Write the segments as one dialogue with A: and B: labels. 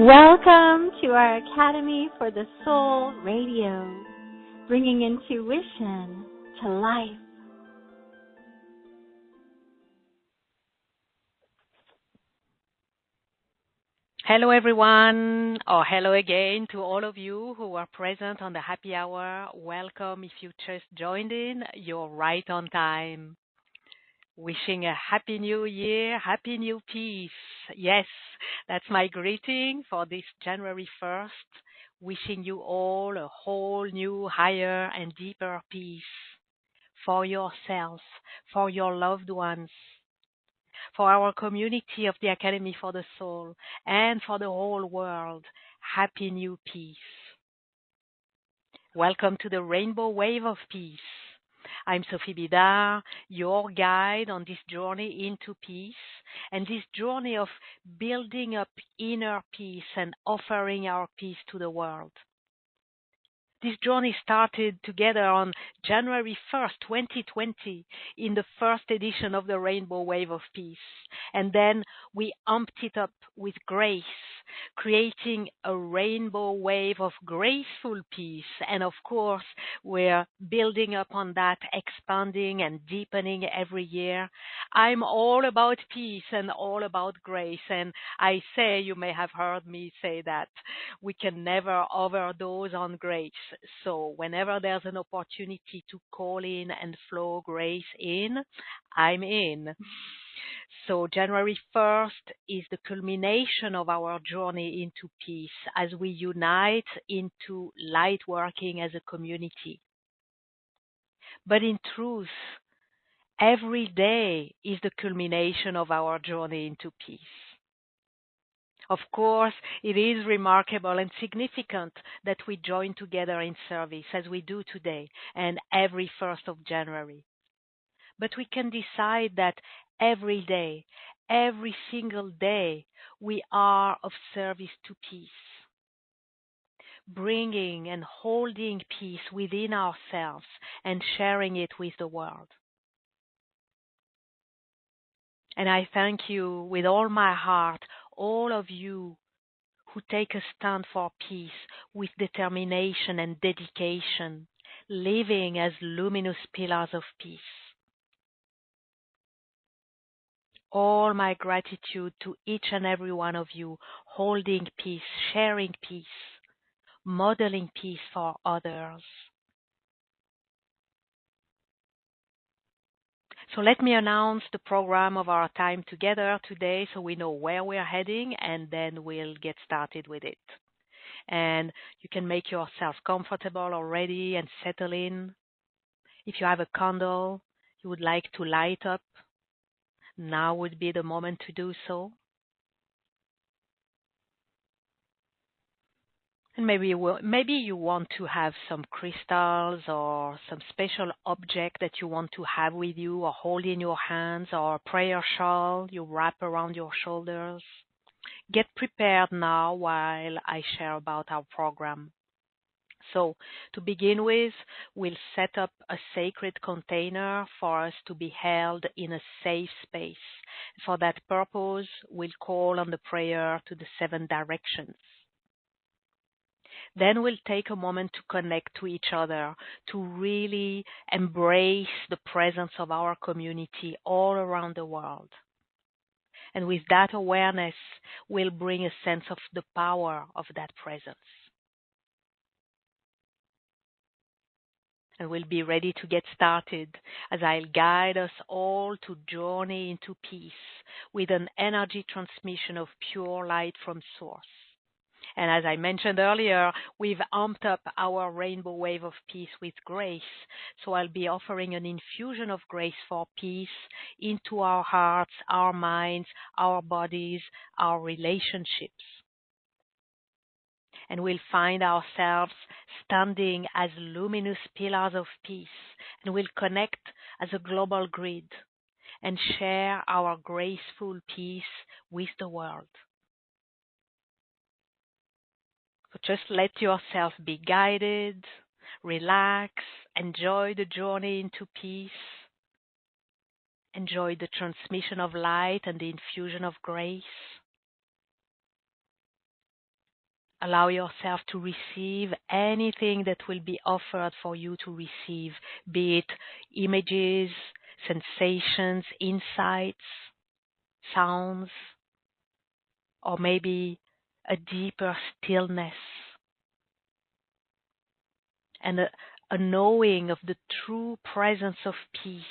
A: Welcome to our Academy for the Soul Radio, bringing intuition to life.
B: Hello everyone, or hello again to all of you who are present on the happy hour. Welcome if you just joined in, you're right on time. Wishing a happy new year, happy new peace. Yes, that's my greeting for this January 1st. Wishing you all a whole new, higher and deeper peace for yourself, for your loved ones, for our community of the Academy for the Soul, and for the whole world. Happy new peace. Welcome to the Rainbow Wave of Peace. I'm Sophie Bidard, your guide on this journey into peace and this journey of building up inner peace and offering our peace to the world. This journey started together on January 1st, 2020, in the first edition of the Rainbow Wave of Peace. And then we amped it up with grace, creating a rainbow wave of graceful peace. And of course, we're building up on that, expanding and deepening every year. I'm all about peace and all about grace. And I say, you may have heard me say that, we can never overdose on grace. So whenever there's an opportunity to call in and flow grace in, I'm in. So January 1st is the culmination of our journey into peace as we unite into light working as a community. But in truth, every day is the culmination of our journey into peace. Of course, it is remarkable and significant that we join together in service as we do today and every 1st of January. But we can decide that every day, every single day, we are of service to peace, bringing and holding peace within ourselves and sharing it with the world. And I thank you with all my heart, all of you who take a stand for peace with determination and dedication, living as luminous pillars of peace. All my gratitude to each and every one of you, holding peace, sharing peace, modeling peace for others. So let me announce the program of our time together today so we know where we're heading, and then we'll get started with it. And you can make yourself comfortable already and settle in. If you have a candle you would like to light up, now would be the moment to do so. And maybe you want to have some crystals or some special object that you want to have with you or hold in your hands, or a prayer shawl you wrap around your shoulders. Get prepared now while I share about our program. So to begin with, we'll set up a sacred container for us to be held in a safe space. For that purpose, we'll call on the prayer to the 7 directions. Then we'll take a moment to connect to each other, to really embrace the presence of our community all around the world. And with that awareness, we'll bring a sense of the power of that presence. And we'll be ready to get started as I'll guide us all to journey into peace with an energy transmission of pure light from Source. And as I mentioned earlier, we've amped up our rainbow wave of peace with grace. So I'll be offering an infusion of grace for peace into our hearts, our minds, our bodies, our relationships. And we'll find ourselves standing as luminous pillars of peace. And we'll connect as a global grid and share our graceful peace with the world. So just let yourself be guided, relax, enjoy the journey into peace, enjoy the transmission of light and the infusion of grace. Allow yourself to receive anything that will be offered for you to receive, be it images, sensations, insights, sounds, or maybe a deeper stillness and a knowing of the true presence of peace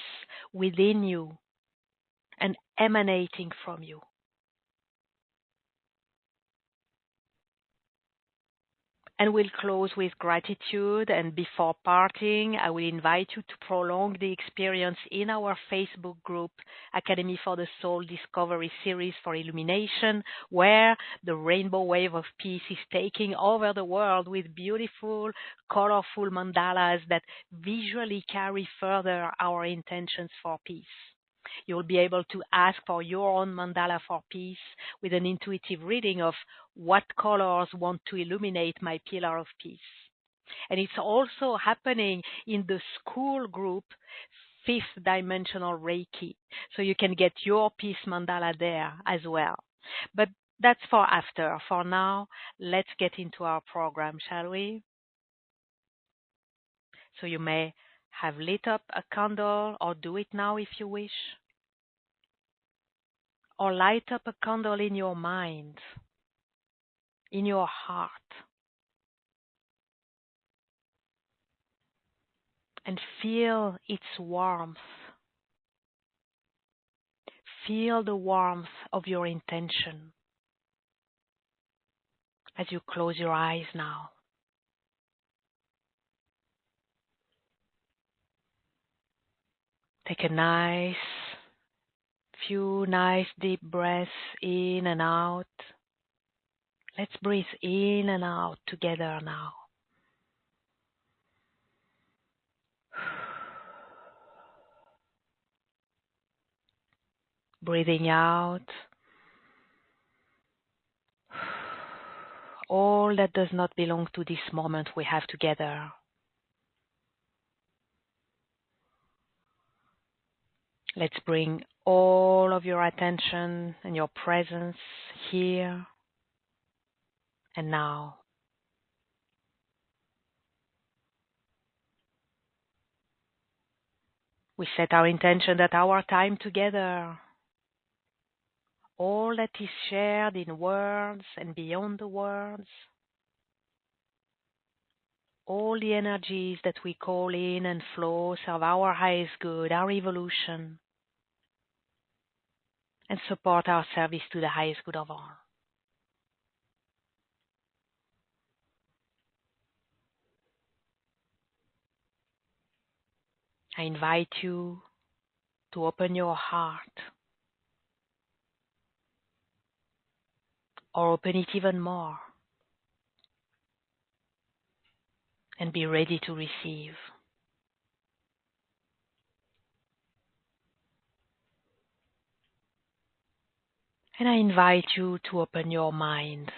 B: within you and emanating from you. And we'll close with gratitude. And before parting, I will invite you to prolong the experience in our Facebook group, Academy for the Soul Discovery Series for Illumination, where the rainbow wave of peace is taking over the world with beautiful, colorful mandalas that visually carry further our intentions for peace. You'll be able to ask for your own mandala for peace with an intuitive reading of what colors want to illuminate my pillar of peace. And it's also happening in the school group, Fifth Dimensional Reiki. So you can get your peace mandala there as well. But that's for after. For now, let's get into our program, shall we? So you may have lit up a candle, or do it now if you wish. Or light up a candle in your mind, in your heart, and feel its warmth. Feel the warmth of your intention as you close your eyes now. Take a few nice deep breaths in and out. Let's breathe in and out together now. Breathing out all that does not belong to this moment we have together. Let's bring all of your attention and your presence here and now. We set our intention that our time together, all that is shared in words and beyond the words, all the energies that we call in and flow serve our highest good, our evolution, and support our service to the highest good of all. I invite you to open your heart, or open it even more, and be ready to receive. And I invite you to open your mind,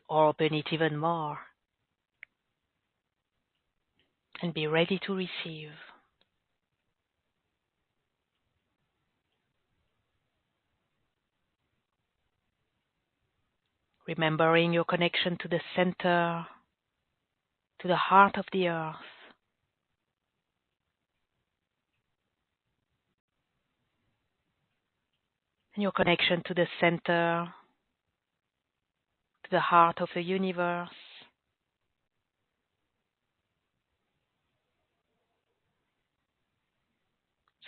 B: or open it even more, and be ready to receive. Remembering your connection to the center, to the heart of the earth. And your connection to the center, to the heart of the universe.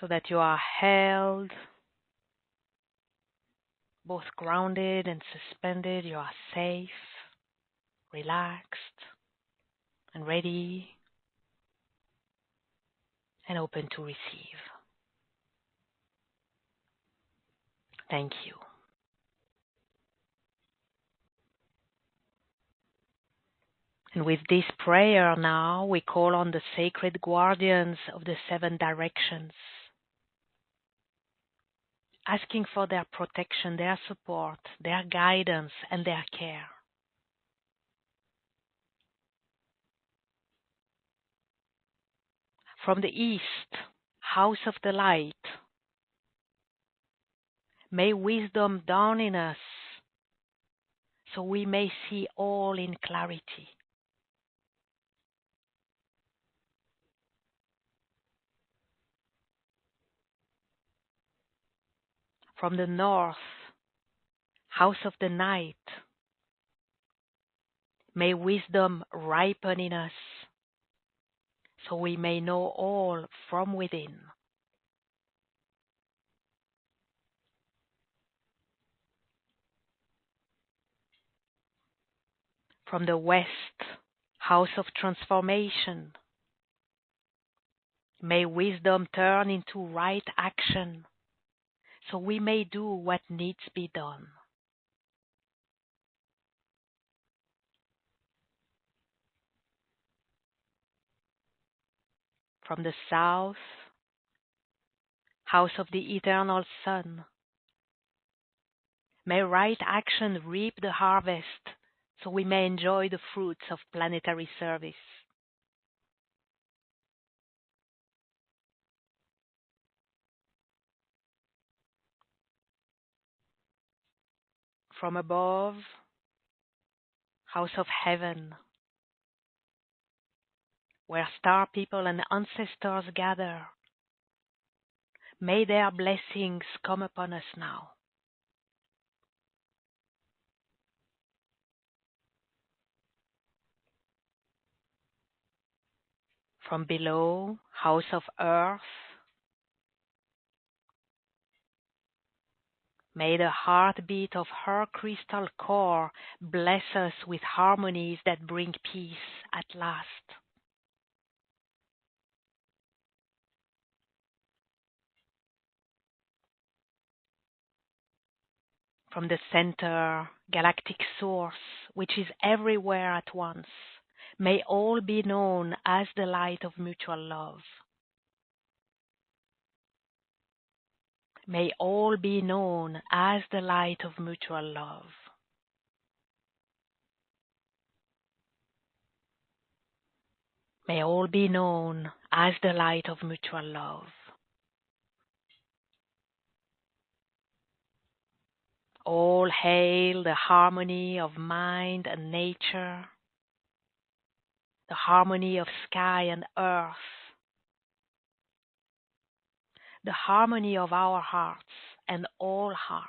B: So that you are held, both grounded and suspended. You are safe, relaxed, and ready, and open to receive. Thank you. And with this prayer now, we call on the sacred guardians of the 7 directions, asking for their protection, their support, their guidance, and their care. From the east, house of the light, may wisdom dawn in us, so we may see all in clarity. From the north, house of the night, may wisdom ripen in us, so we may know all from within. From the west, house of transformation, may wisdom turn into right action, so we may do what needs be done. From the south, house of the eternal sun, may right action reap the harvest, so we may enjoy the fruits of planetary service. From above, house of heaven, where star people and ancestors gather, may their blessings come upon us now. From below, house of earth, may the heartbeat of her crystal core bless us with harmonies that bring peace at last. From the center, galactic source, which is everywhere at once, may all be known as the light of mutual love. May all be known as the light of mutual love. May all be known as the light of mutual love. All hail the harmony of mind and nature, the harmony of sky and earth, the harmony of our hearts and all hearts.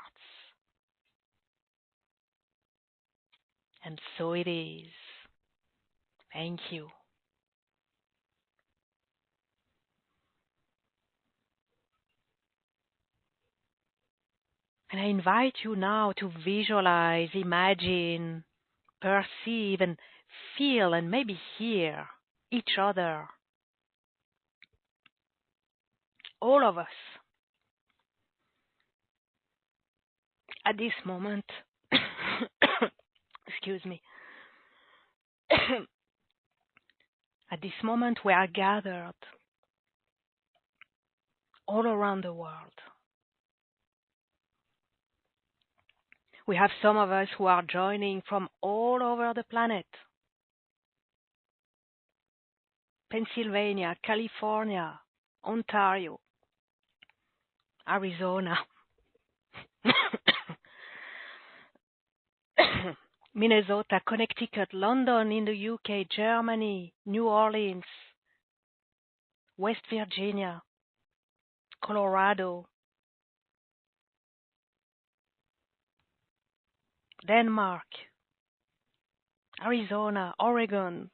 B: And so it is. Thank you. And I invite you now to visualize, imagine, perceive, and feel, and maybe hear each other. All of us. At this moment, excuse me, at this moment we are gathered all around the world. We have some of us who are joining from all over the planet. Pennsylvania, California, Ontario, Arizona, Minnesota, Connecticut, London in the UK, Germany, New Orleans, West Virginia, Colorado, Denmark, Arizona, Oregon,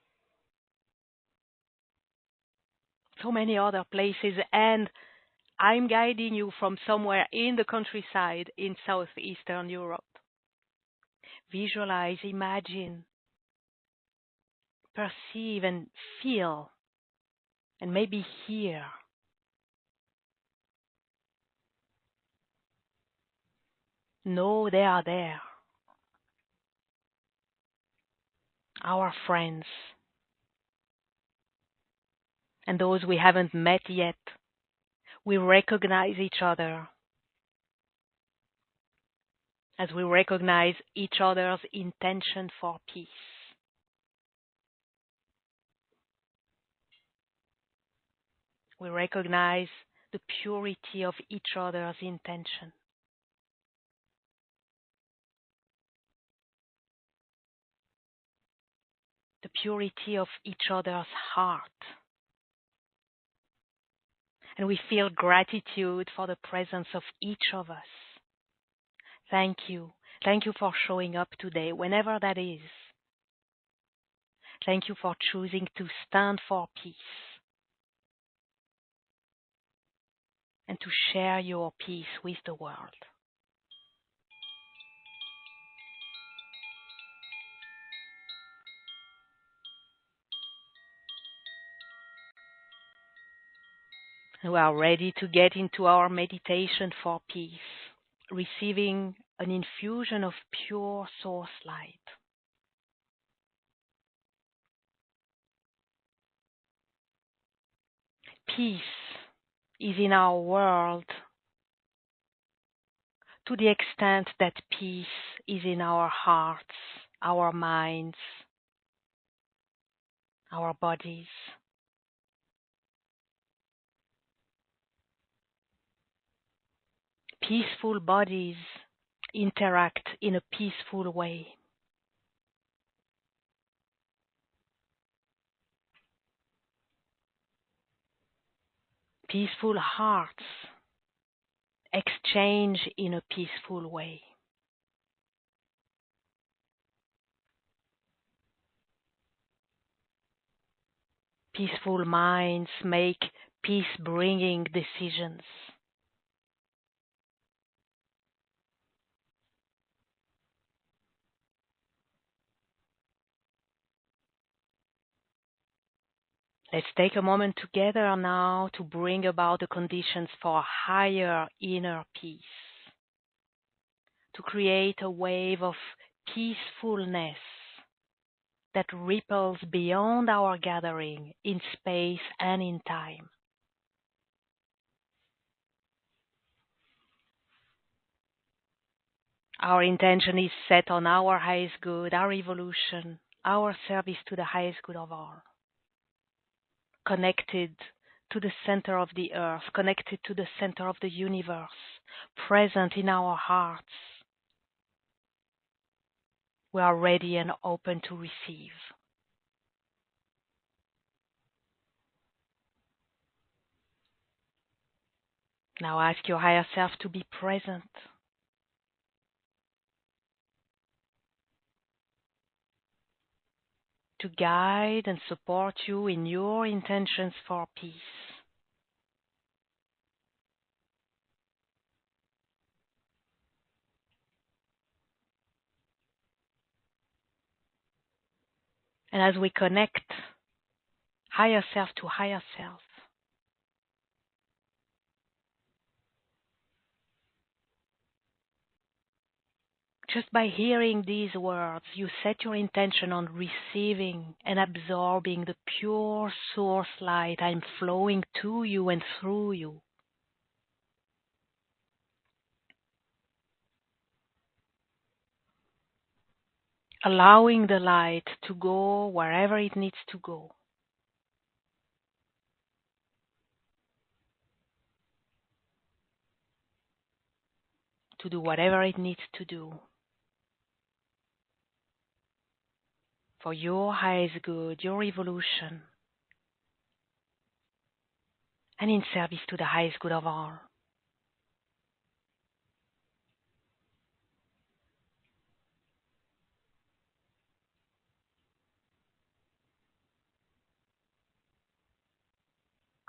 B: so many other places, and I'm guiding you from somewhere in the countryside in southeastern Europe. Visualize, imagine, perceive and feel, and maybe hear. Know they are there. Our friends, and those we haven't met yet. We recognize each other as we recognize each other's intention for peace. We recognize the purity of each other's intention. purity of each other's heart. And we feel gratitude for the presence of each of us. Thank you. Thank you for showing up today, whenever that is. Thank you for choosing to stand for peace and to share your peace with the world. We are ready to get into our meditation for peace, receiving an infusion of pure source light. Peace is in our world to the extent that peace is in our hearts, our minds, our bodies. Peaceful bodies interact in a peaceful way. Peaceful hearts exchange in a peaceful way. Peaceful minds make peace-bringing decisions. Let's take a moment together now to bring about the conditions for higher inner peace, to create a wave of peacefulness that ripples beyond our gathering in space and in time. Our intention is set on our highest good, our evolution, our service to the highest good of all. Connected to the center of the earth, connected to the center of the universe, present in our hearts. We are ready and open to receive. Now ask your higher self to be present. To guide and support you in your intentions for peace. And as we connect higher self to higher self, just by hearing these words, you set your intention on receiving and absorbing the pure source light I'm flowing to you and through you. Allowing the light to go wherever it needs to go. To do whatever it needs to do. For your highest good, your evolution, and in service to the highest good of all.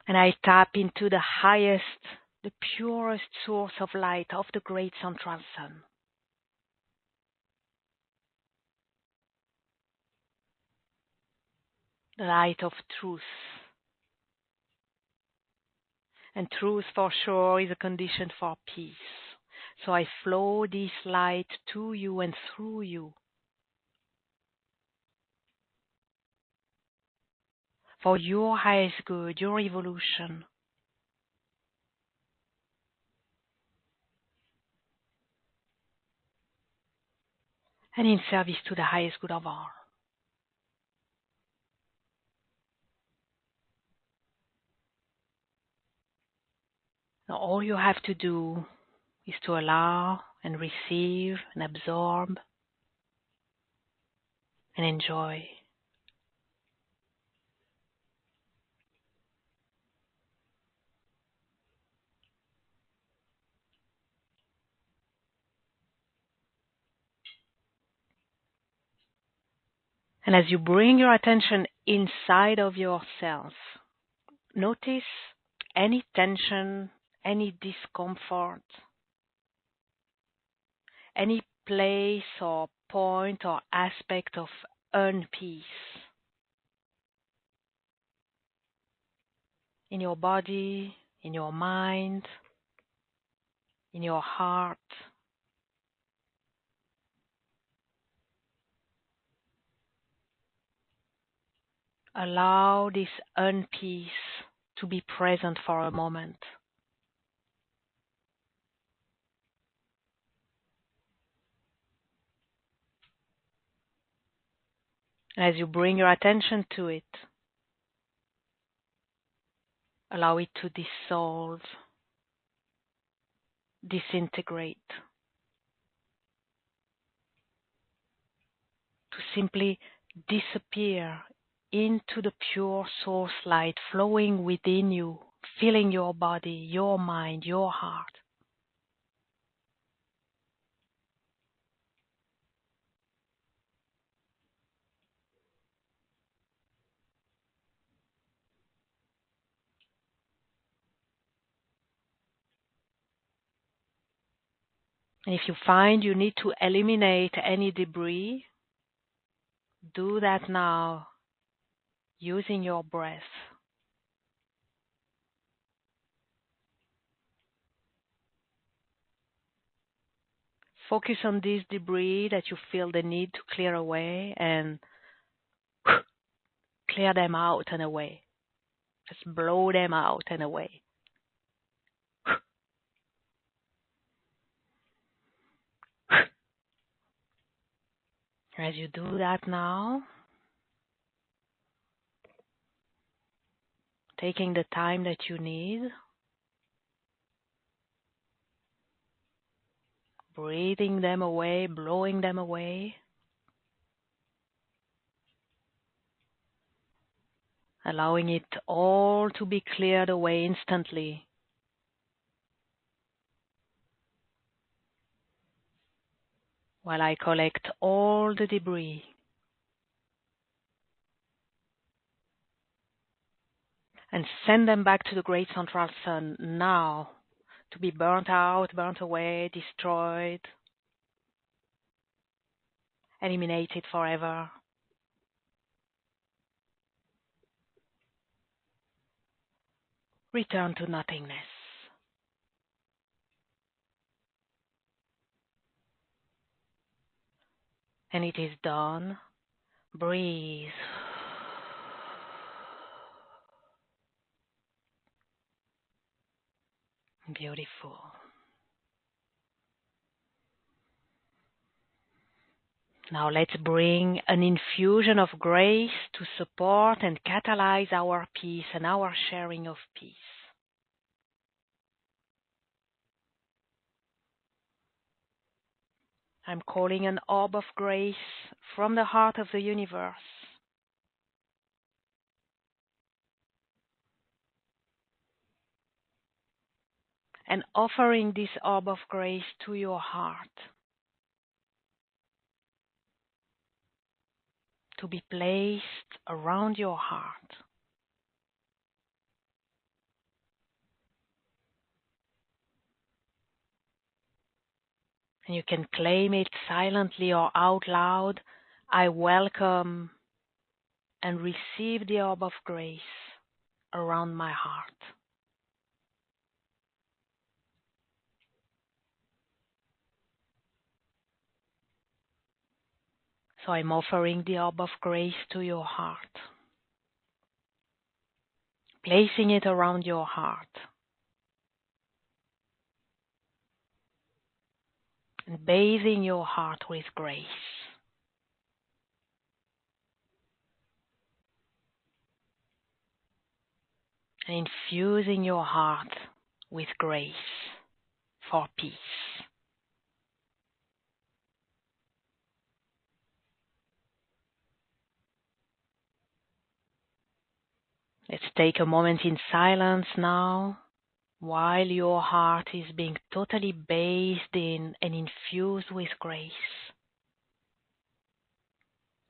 B: And I tap into the highest, the purest source of light of the great central sun. The light of truth. And truth for sure is a condition for peace. So I flow this light to you and through you. For your highest good, your evolution. And in service to the highest good of all. Now all you have to do is to allow and receive and absorb and enjoy And as you bring your attention inside of yourself, notice any tension, any discomfort, any place or point or aspect of unpeace in your body, in your mind, in your heart. Allow this unpeace to be present for a moment. As you bring your attention to it, allow it to dissolve, disintegrate, to simply disappear into the pure source light flowing within you, filling your body, your mind, your heart. And if you find you need to eliminate any debris, do that now using your breath. Focus on this debris that you feel the need to clear away and clear them out and away. Just blow them out and away. As you do that now, taking the time that you need, breathing them away, blowing them away, allowing it all to be cleared away instantly. While I collect all the debris and send them back to the great central sun now to be burnt out, burnt away, destroyed, eliminated forever. Return to nothingness. And it is done. Breathe. Beautiful. Now let's bring an infusion of grace to support and catalyze our peace and our sharing of peace. I'm calling an orb of grace from the heart of the universe. And offering this orb of grace to your heart to be placed around your heart. And you can claim it silently or out loud. I welcome and receive the orb of grace around my heart. So I'm offering the orb of grace to your heart, placing it around your heart, and bathing your heart with grace. And infusing your heart with grace for peace. Let's take a moment in silence now, while your heart is being totally bathed in and infused with grace.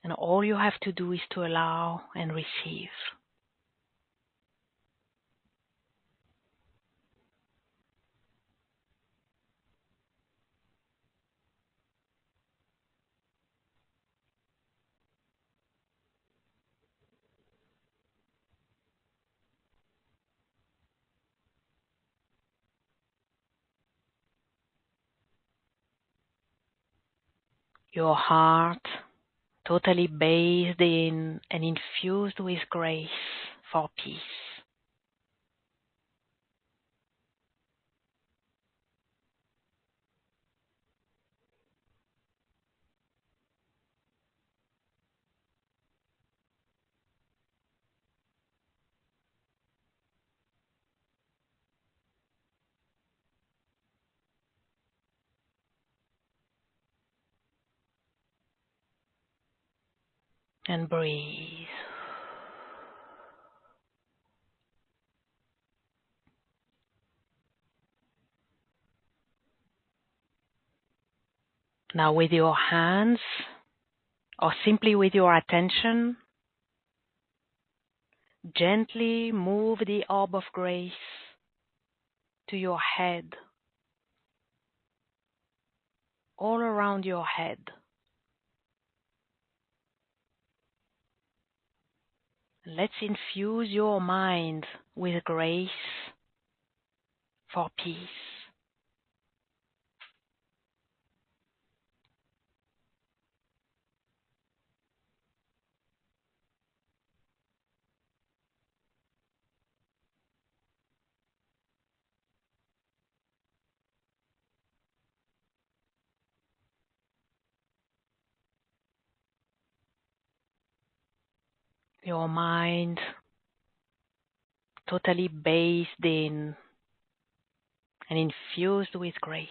B: And all you have to do is to allow and receive. Your heart totally bathed in and infused with grace for peace. And breathe. Now with your hands, or simply with your attention, gently move the orb of grace to your head, all around your head. Let's infuse your mind with grace for peace. Your mind totally bathed in and infused with grace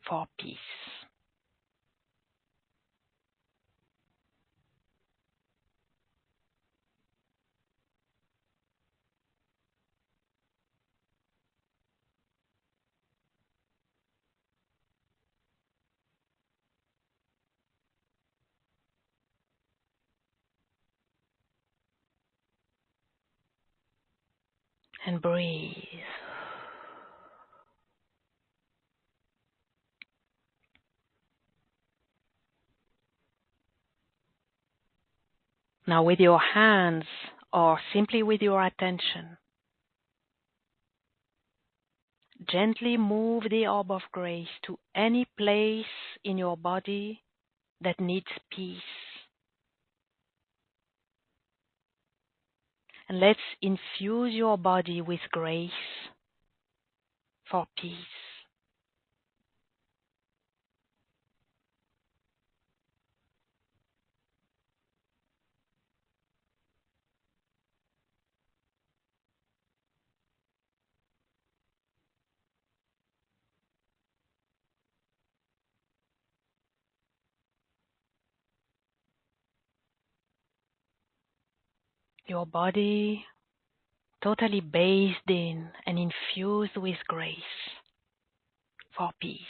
B: for peace. And breathe. Now with your hands, or simply with your attention, gently move the orb of grace to any place in your body that needs peace. And let's infuse your body with grace for peace. Your body totally bathed in and infused with grace for peace.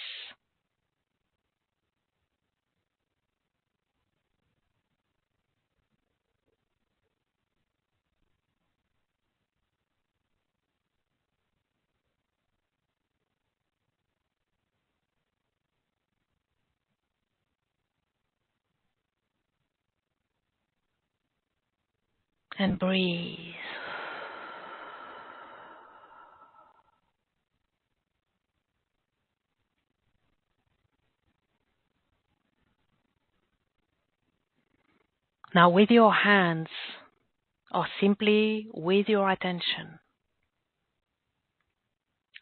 B: And breathe. Now with your hands, or simply with your attention,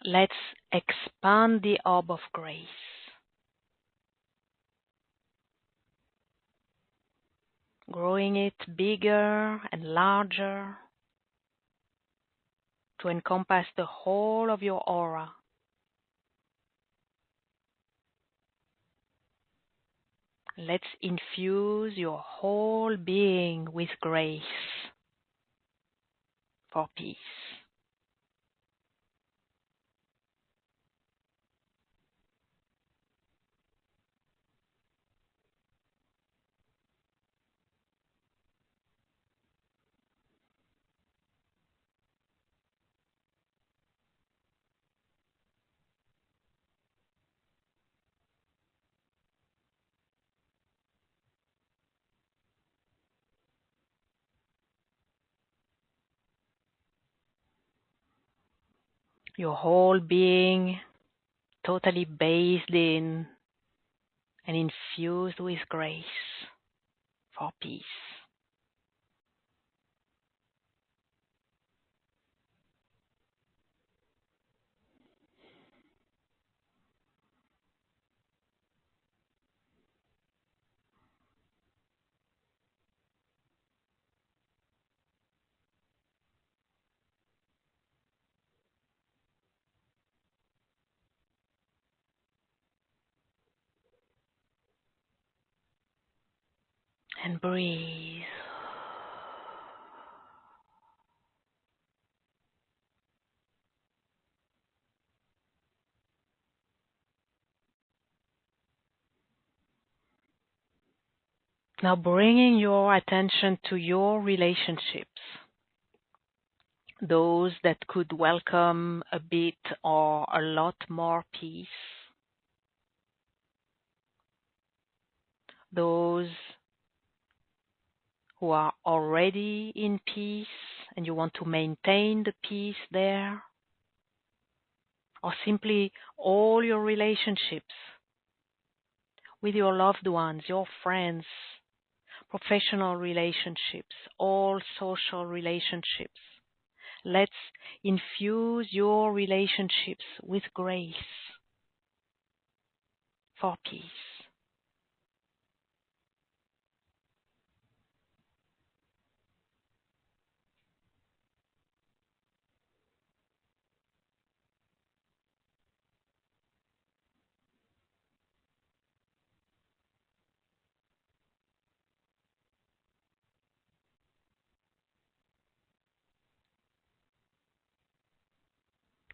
B: let's expand the orb of grace, growing it bigger and larger to encompass the whole of your aura. Let's infuse your whole being with grace for peace. your whole being totally bathed in and infused with grace for peace. And breathe. Now bringing your attention to your relationships, those that could welcome a bit or a lot more peace, those who are already in peace and you want to maintain the peace there, or simply all your relationships with your loved ones, your friends, professional relationships, all social relationships. Let's infuse your relationships with grace for peace.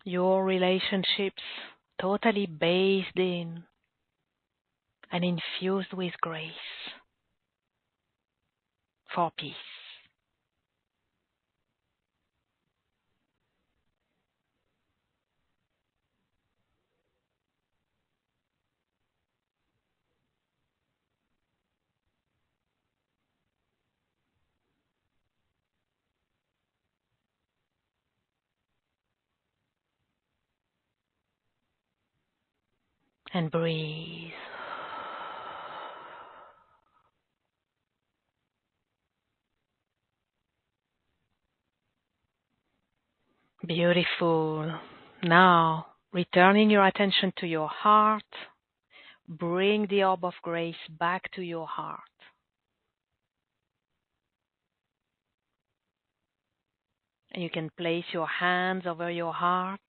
B: Your relationships totally bathed in and infused with grace for peace. And breathe. Beautiful. Now, returning your attention to your heart, bring the orb of grace back to your heart. And you can place your hands over your heart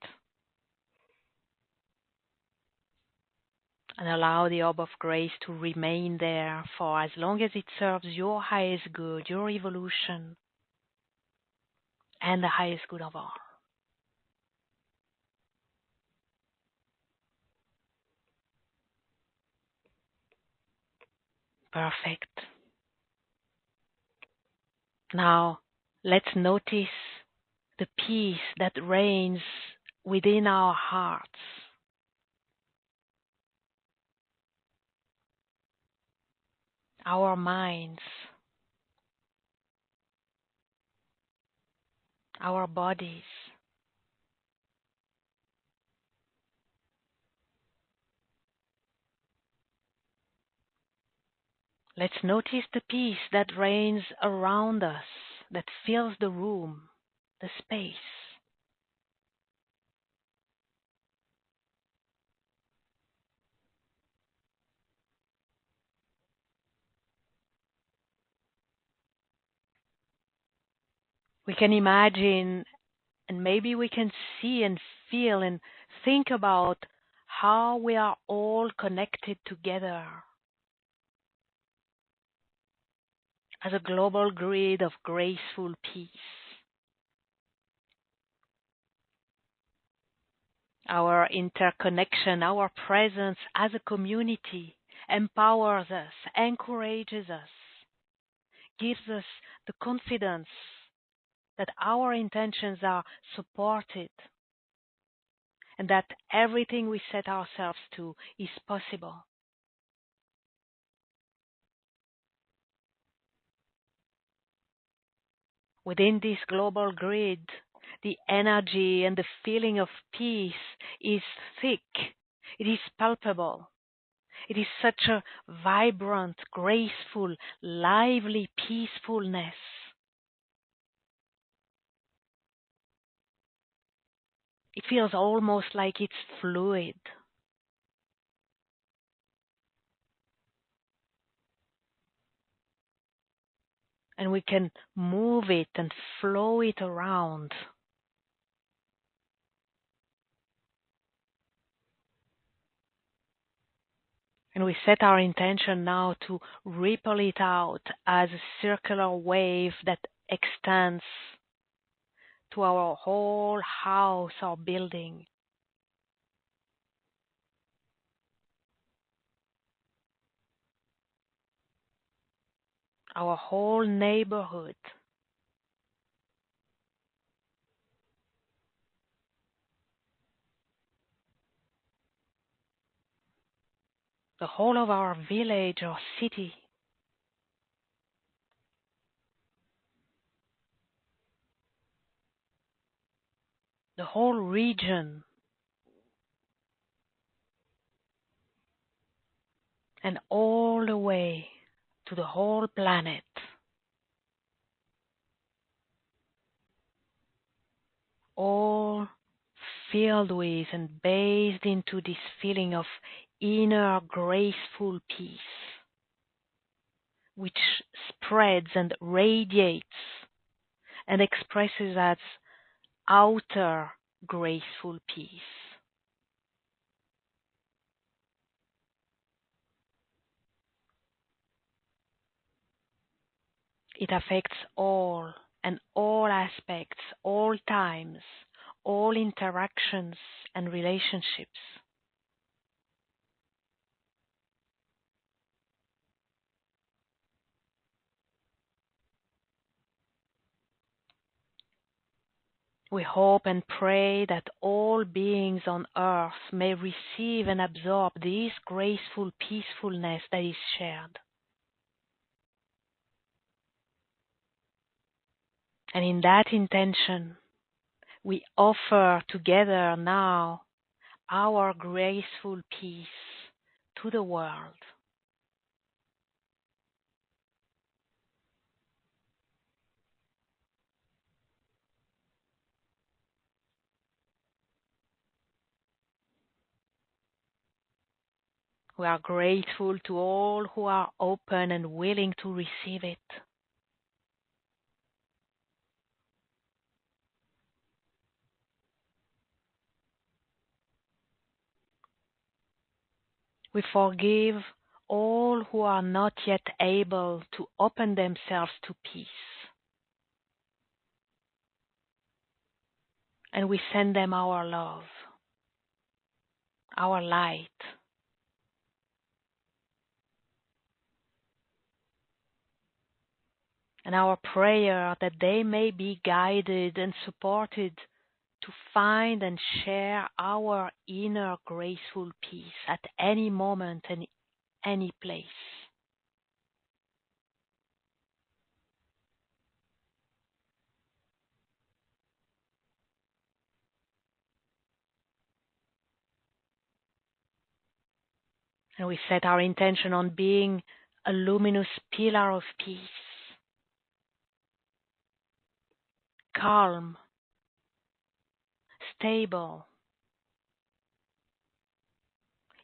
B: and allow the orb of grace to remain there for as long as it serves your highest good, your evolution, and the highest good of all. Perfect. Now, let's notice the peace that reigns within our hearts. Our minds, our bodies. Let's notice the peace that reigns around us, that fills the room, the space. We can imagine and maybe we can see and feel and think about how we are all connected together as a global grid of graceful peace. Our interconnection, our presence as a community empowers us, encourages us, gives us the confidence that our intentions are supported and that everything we set ourselves to is possible. Within this global grid, The energy and the feeling of peace is thick. It is palpable. It is such a vibrant, graceful, lively peacefulness. It feels almost like it's fluid. And we can move it and flow it around. And we set our intention now to ripple it out as a circular wave that extends to our whole house or building. Our whole neighborhood. The whole of our village or city. The whole region. And all the way to the whole planet. All filled with and bathed into this feeling of inner graceful peace, which spreads and radiates and expresses as outer graceful peace. It affects all and all aspects, all times, all interactions and relationships. We hope and pray that all beings on earth may receive and absorb this graceful peacefulness that is shared. And in that intention, we offer together now our graceful peace to the world. We are grateful to all who are open and willing to receive it. We forgive all who are not yet able to open themselves to peace. And we send them our love, our light. And our prayer that they may be guided and supported to find and share our inner graceful peace at any moment and any place. And we set our intention on being a luminous pillar of peace, calm, stable,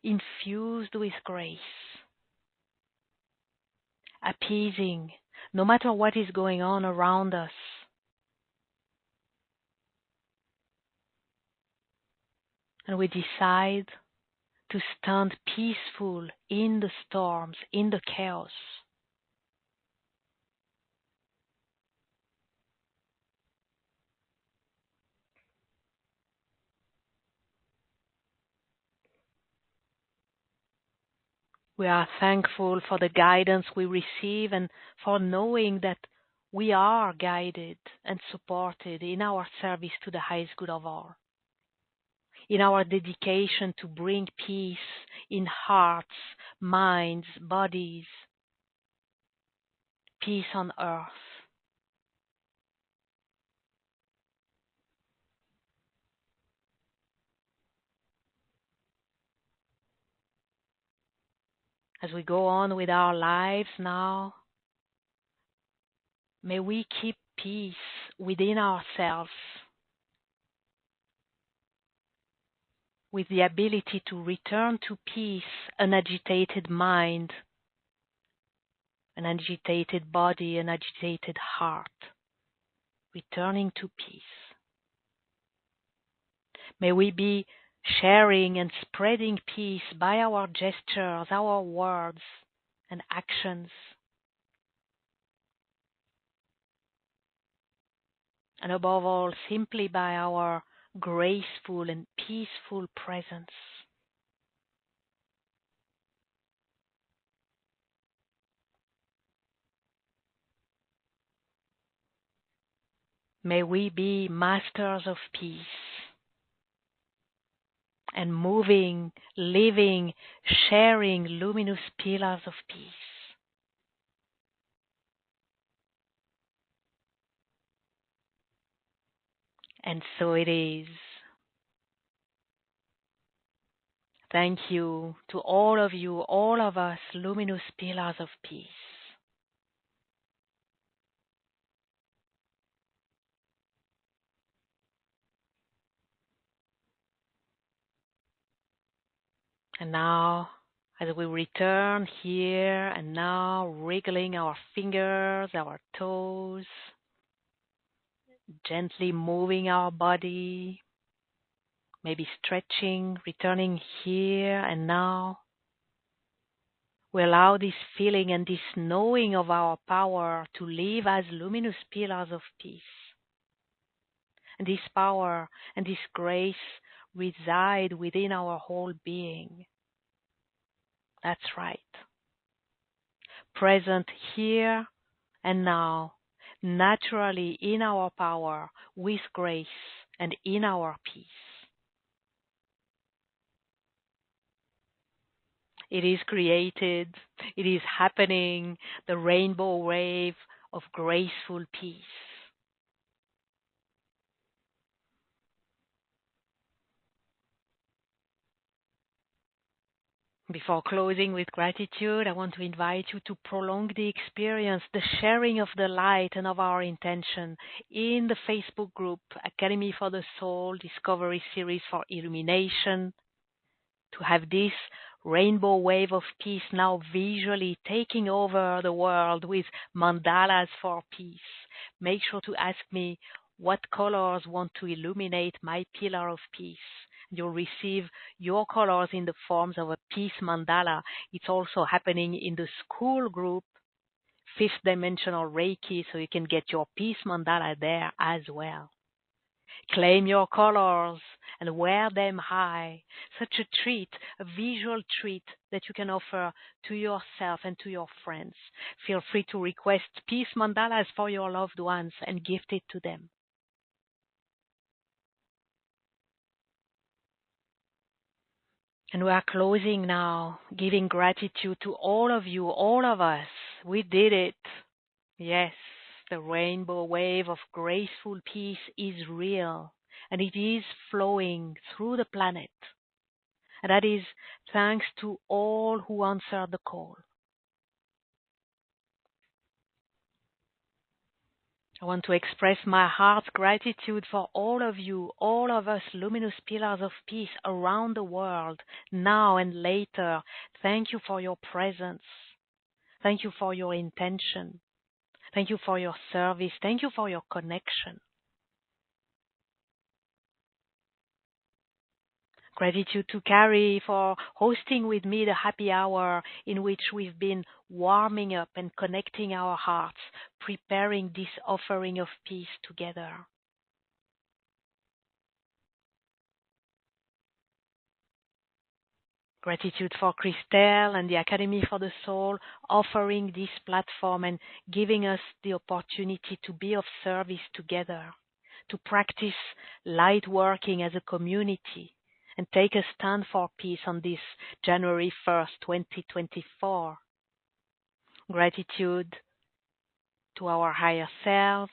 B: infused with grace, appeasing no matter what is going on around us. And we decide to stand peaceful in the storms, in the chaos. We are thankful for the guidance we receive and for knowing that we are guided and supported in our service to the highest good of all, in our dedication to bring peace in hearts, minds, bodies, peace on earth. As we go on with our lives now, may we keep peace within ourselves, with the ability to return to peace, an agitated mind, an agitated body, an agitated heart, returning to peace. May we be sharing and spreading peace by our gestures, our words and actions. And above all, simply by our graceful and peaceful presence. May we be masters of peace and moving, living, sharing luminous pillars of peace. And so it is. Thank you to all of you, all of us, luminous pillars of peace. And now, as we return here and now, wriggling our fingers, our toes, gently moving our body, maybe stretching, returning here and now. We allow this feeling and this knowing of our power to live as luminous pillars of peace. And this power and this grace reside within our whole being. That's right. Present here and now, naturally in our power, with grace and in our peace. It is created, it is happening, the rainbow wave of graceful peace. Before closing with gratitude, I want to invite you to prolong the experience, the sharing of the light and of our intention in the Facebook group, Academy for the Soul Discovery Series for Illumination, to have this rainbow wave of peace now visually taking over the world with mandalas for peace. Make sure to ask me what colors want to illuminate my pillar of peace. You'll receive your colors in the forms of a peace mandala. It's also happening in the school group, Fifth Dimensional Reiki, so you can get your peace mandala there as well. Claim your colors and wear them high. Such a treat, a visual treat that you can offer to yourself and to your friends. Feel free to request peace mandalas for your loved ones and gift it to them. And we are closing now, giving gratitude to all of you, all of us. We did it. Yes, the rainbow wave of graceful peace is real, and it is flowing through the planet. And that is thanks to all who answered the call. I want to express my heart's gratitude for all of you, all of us luminous pillars of peace around the world, now and later. Thank you for your presence. Thank you for your intention. Thank you for your service. Thank you for your connection. Gratitude to Carrie for hosting with me the happy hour in which we've been warming up and connecting our hearts, preparing this offering of peace together. Gratitude for Christelle and the Academy for the Soul offering this platform and giving us the opportunity to be of service together, to practice light working as a community, and take a stand for peace on this January 1st, 2024. Gratitude to our higher selves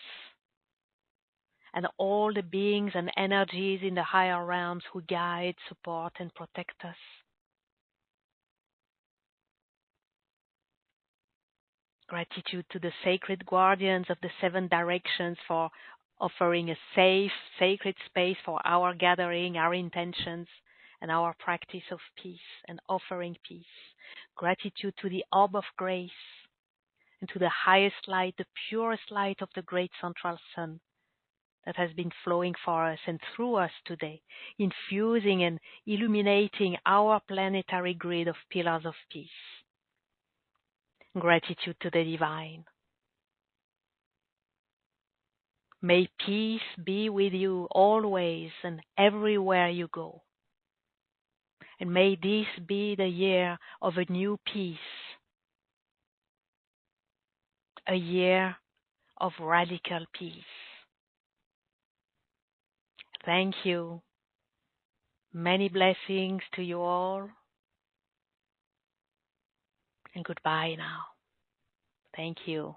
B: and all the beings and energies in the higher realms who guide, support, and protect us. Gratitude to the sacred guardians of the 7 directions for offering a safe, sacred space for our gathering, our intentions, and our practice of peace and offering peace. Gratitude to the orb of grace and to the highest light, the purest light of the great central sun that has been flowing for us and through us today, infusing and illuminating our planetary grid of pillars of peace. Gratitude to the divine. May peace be with you always and everywhere you go. And may this be the year of a new peace, a year of radical peace. Thank you. Many blessings to you all. And goodbye now. Thank you.